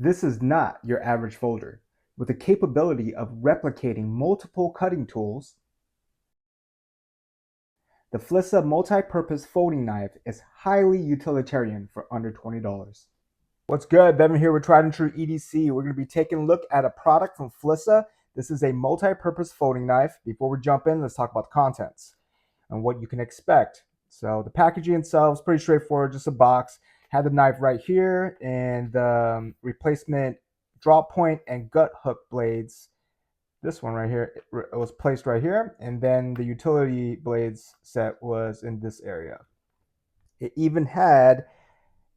This is not your average folder. With the capability of replicating multiple cutting tools, the FLISSA multi-purpose folding knife is highly utilitarian for under $20. What's good? Bevan here with Tried and True EDC. We're going to be taking a look at a product from FLISSA. This is a multi-purpose folding knife. Before we jump in, let's talk about the contents and what you can expect. So the packaging itself is pretty straightforward, just a box. Had the knife right here and the replacement drop point and gut hook blades. This one right here, it was placed right here, and then the utility blades set was in this area. It even had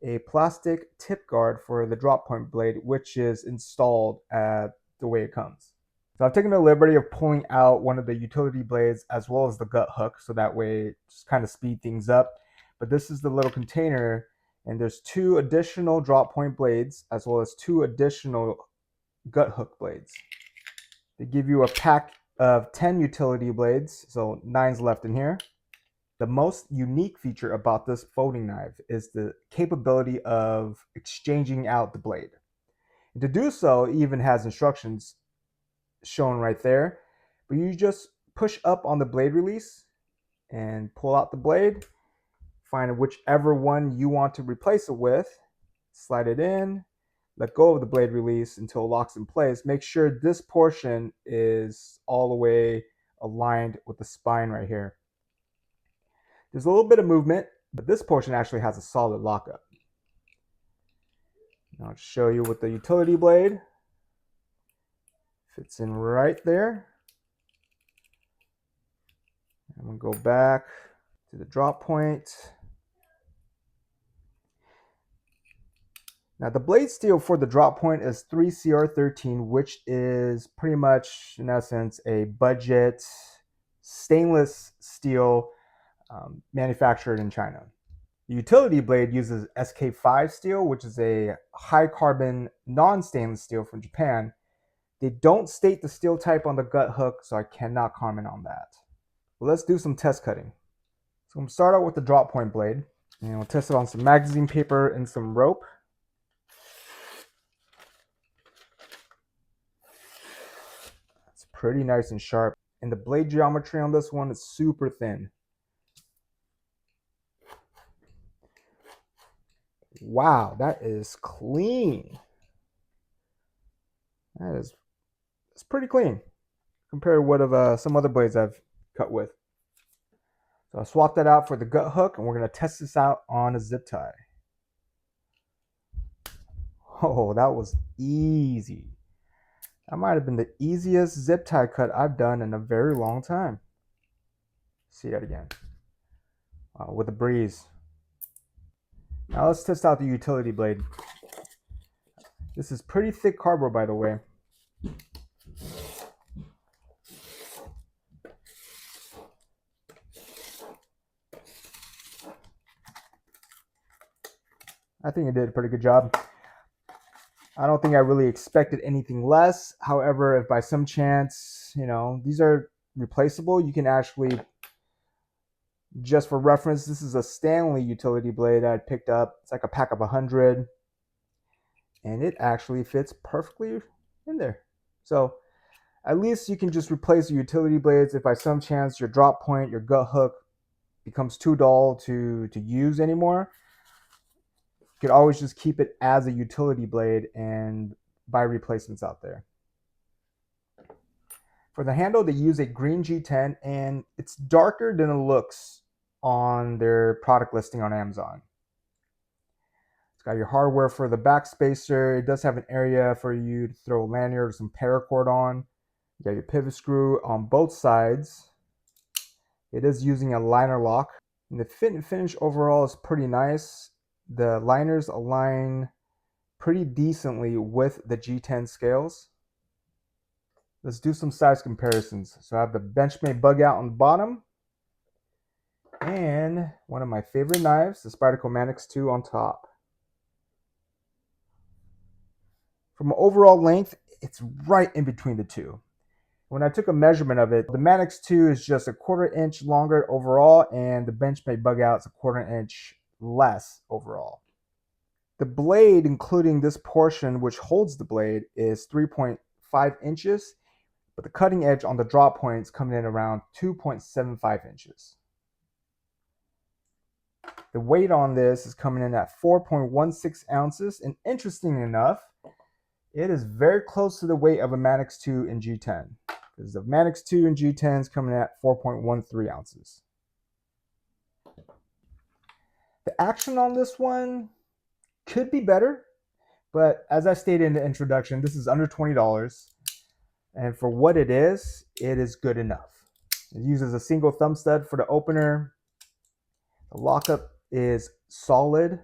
a plastic tip guard for the drop point blade, which is installed the way it comes. So I've taken the liberty of pulling out one of the utility blades as well as the gut hook, so that way just kind of speed things up. But this is the little container, and there's 2 additional drop point blades as well as 2 additional gut hook blades. They give you a pack of 10 utility blades, so 9's left in here. The most unique feature about this folding knife is the capability of exchanging out the blade. And to do so, it even has instructions shown right there, but you just push up on the blade release and pull out the blade, find whichever one you want to replace it with, slide it in, let go of the blade release until it locks in place. Make sure this portion is all the way aligned with the spine right here. There's a little bit of movement, but this portion actually has a solid lockup. Now I'll show you with the utility blade. Fits in right there. I'm going to go back to the drop point. Now the blade steel for the drop point is 3CR13, which is pretty much, in essence, a budget stainless steel manufactured in China. The utility blade uses SK5 steel, which is a high carbon non-stainless steel from Japan. They don't state the steel type on the gut hook, so I cannot comment on that. But let's do some test cutting. So I'm going to start out with the drop point blade, and we'll test it on some magazine paper and some rope. It's pretty nice and sharp, and the blade geometry on this one is super thin. Wow, that is clean. It's pretty clean compared to what of some other blades I've cut with. So I'll swap that out for the gut hook, and we're going to test this out on a zip tie. Oh, that was easy. That might have been the easiest zip tie cut I've done in a very long time. See that again. With a breeze. Now let's test out the utility blade. This is pretty thick cardboard, by the way. I think it did a pretty good job. I don't think I really expected anything less. However, if by some chance, these are replaceable, you can actually, just for reference, this is a Stanley utility blade that I picked up. It's like a pack of 100. And it actually fits perfectly in there. So at least you can just replace the utility blades if by some chance your drop point, your gut hook becomes too dull to use anymore. You could always just keep it as a utility blade and buy replacements out there. For the handle, they use a green G10, and it's darker than it looks on their product listing on Amazon. It's got your hardware for the back spacer. It does have an area for you to throw a lanyard or some paracord on. You got your pivot screw on both sides. It is using a liner lock. And the fit and finish overall is pretty nice. The liners align pretty decently with the G10 scales. Let's do some size comparisons. So I have the Benchmade bug out on the bottom, and one of my favorite knives, the Spyderco Manix 2 on top. From an overall length, it's right in between the two. When I took a measurement of it, the Manix 2 is just a 1/4 inch longer overall, and the Benchmade bug out is a 1/4 inch less overall. The blade, including this portion which holds the blade, is 3.5 inches, but the cutting edge on the drop point is coming in around 2.75 inches. The weight on this is coming in at 4.16 ounces, and interesting enough, it is very close to the weight of a Manix 2 in G10, because the Manix 2 in G10 is coming in at 4.13 ounces. The action on this one could be better, but as I stated in the introduction, this is under $20, and for what it is good enough. It uses a single thumb stud for the opener. The lockup is solid.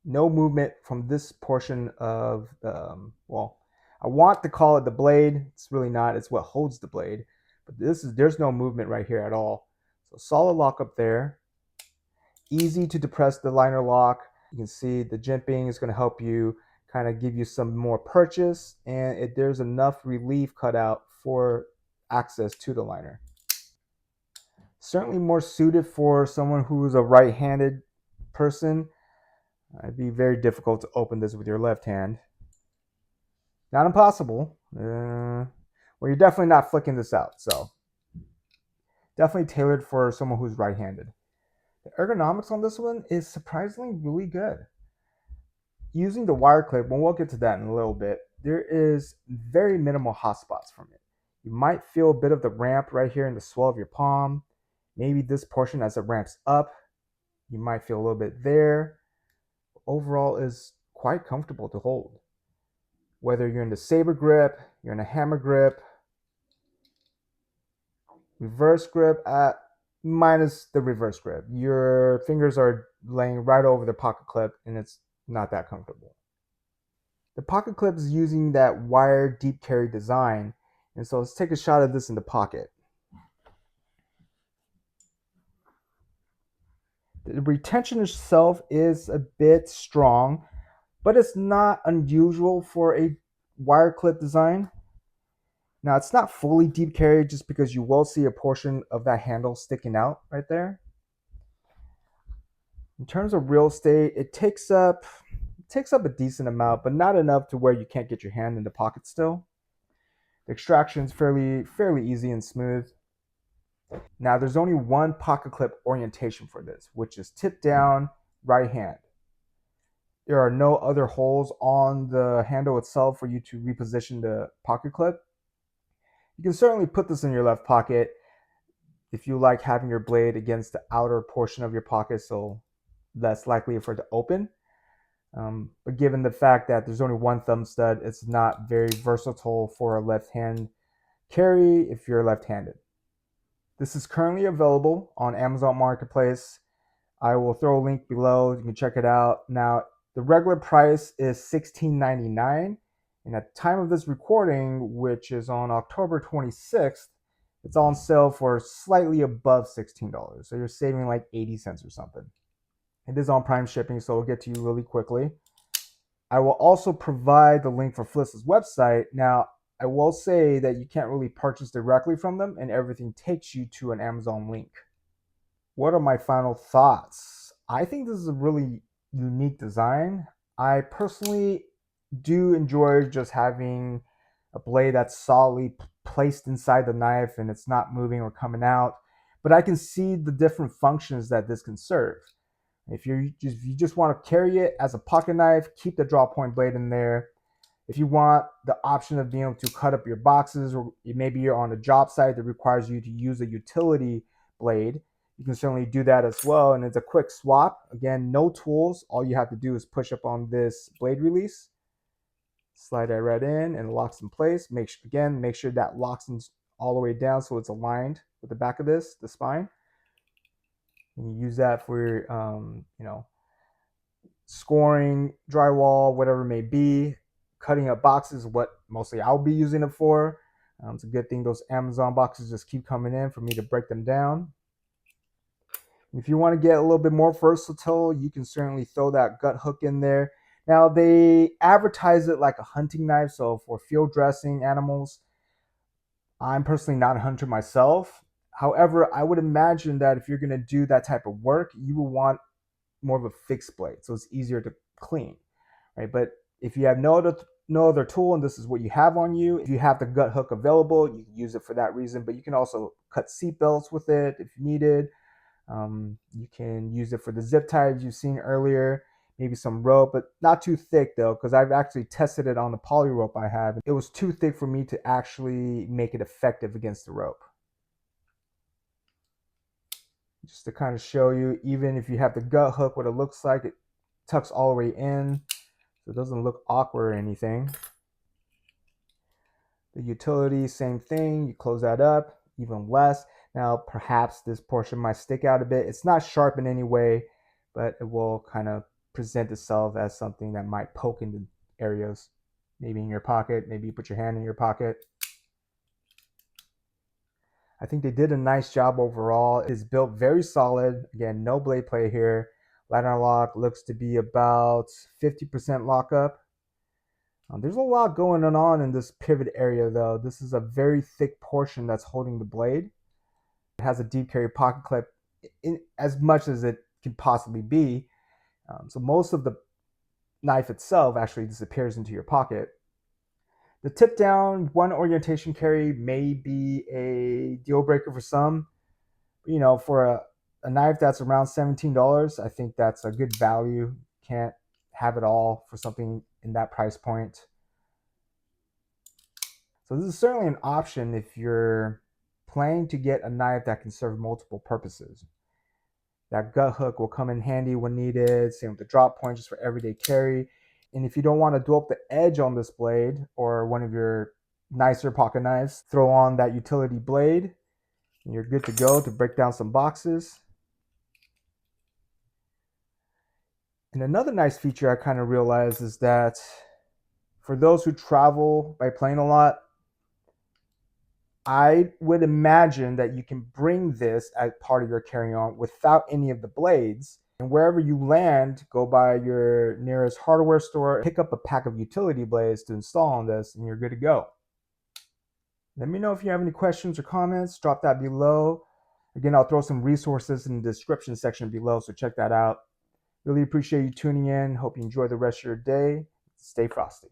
No movement from this portion of the, well, I want to call it the blade. It's really not. It's what holds the blade. But there's no movement right here at all. So solid lockup there. Easy to depress the liner lock. You can see the jimping is going to help you kind of give you some more purchase, and there's enough relief cut out for access to the liner. Certainly more suited for someone who's a right-handed person. It'd be very difficult to open this with your left hand. Not impossible. Well, you're definitely not flicking this out, so definitely tailored for someone who's right-handed. The ergonomics on this one is surprisingly really good. Using the wire clip, and we'll get to that in a little bit, there is very minimal hot spots from it. You might feel a bit of the ramp right here in the swell of your palm. Maybe this portion as it ramps up, you might feel a little bit there. Overall is quite comfortable to hold. Whether you're in the saber grip, you're in a hammer grip, reverse grip, minus the reverse grip. Your fingers are laying right over the pocket clip and it's not that comfortable. The pocket clip is using that wire deep carry design, and so let's take a shot of this in the pocket. The retention itself is a bit strong, but it's not unusual for a wire clip design. Now, it's not fully deep carry just because you will see a portion of that handle sticking out right there. In terms of real estate, it takes up a decent amount, but not enough to where you can't get your hand in the pocket still. The extraction is fairly easy and smooth. Now, there's only one pocket clip orientation for this, which is tip down, right hand. There are no other holes on the handle itself for you to reposition the pocket clip. You can certainly put this in your left pocket if you like having your blade against the outer portion of your pocket, so less likely for it to open. But given the fact that there's only one thumb stud, it's not very versatile for a left hand carry if you're left-handed. This is currently available on Amazon Marketplace. I will throw a link below. You can check it out. Now, the regular price is $16.99. And at the time of this recording, which is on October 26th, it's on sale for slightly above $16. So you're saving like 80 cents or something. It is on Prime shipping, so it'll get to you really quickly. I will also provide the link for FLISSA's website. Now, I will say that you can't really purchase directly from them, and everything takes you to an Amazon link. What are my final thoughts? I think this is a really unique design. I personally do enjoy just having a blade that's solidly placed inside the knife and it's not moving or coming out, but I can see the different functions that this can serve. If you just want to carry it as a pocket knife, keep the draw point blade in there. If you want the option of being able to cut up your boxes, or maybe you're on a job site that requires you to use a utility blade, you can certainly do that as well. And it's a quick swap. Again, no tools. All you have to do is push up on this blade release, slide that right in, and it locks in place. Make sure that locks in all the way down so it's aligned with the back of the spine. And you use that for scoring, drywall, whatever it may be. Cutting up boxes, what mostly I'll be using it for. It's a good thing those Amazon boxes just keep coming in for me to break them down. If you want to get a little bit more versatile, you can certainly throw that gut hook in there. Now, they advertise it like a hunting knife, so for field dressing animals. I'm personally not a hunter myself. However, I would imagine that if you're going to do that type of work, you will want more of a fixed blade, so it's easier to clean. right? But if you have no other tool and this is what you have on you, if you have the gut hook available, you can use it for that reason. But you can also cut seat belts with it if needed. You can use it for the zip ties you've seen earlier, maybe some rope, but not too thick though, because I've actually tested it on the poly rope I have. It was too thick for me to actually make it effective against the rope. Just to kind of show you, even if you have the gut hook, what it looks like, it tucks all the way in, so it doesn't look awkward or anything. The utility, same thing, you close that up, even less. Now, perhaps this portion might stick out a bit. It's not sharp in any way, but it will kind of present itself as something that might poke into areas, maybe in your pocket, maybe you put your hand in your pocket. I think they did a nice job overall. It's built very solid. Again, no blade play here. Ladder lock looks to be about 50% lockup. There's a lot going on in this pivot area though. This is a very thick portion that's holding the blade. It has a deep carry pocket clip in as much as it can possibly be. So most of the knife itself actually disappears into your pocket. The tip down one orientation carry may be a deal breaker for some. You know, for a knife that's around $17, I think that's a good value. Can't have it all for something in that price point. So this is certainly an option if you're planning to get a knife that can serve multiple purposes. That gut hook will come in handy when needed, same with the drop point just for everyday carry. And if you don't want to do up the edge on this blade or one of your nicer pocket knives, throw on that utility blade and you're good to go to break down some boxes. And another nice feature I kind of realized is that for those who travel by plane a lot, I would imagine that you can bring this as part of your carry-on without any of the blades. And wherever you land, go by your nearest hardware store, pick up a pack of utility blades to install on this, and you're good to go. Let me know if you have any questions or comments. Drop that below. Again, I'll throw some resources in the description section below, so check that out. Really appreciate you tuning in. Hope you enjoy the rest of your day. Stay frosty.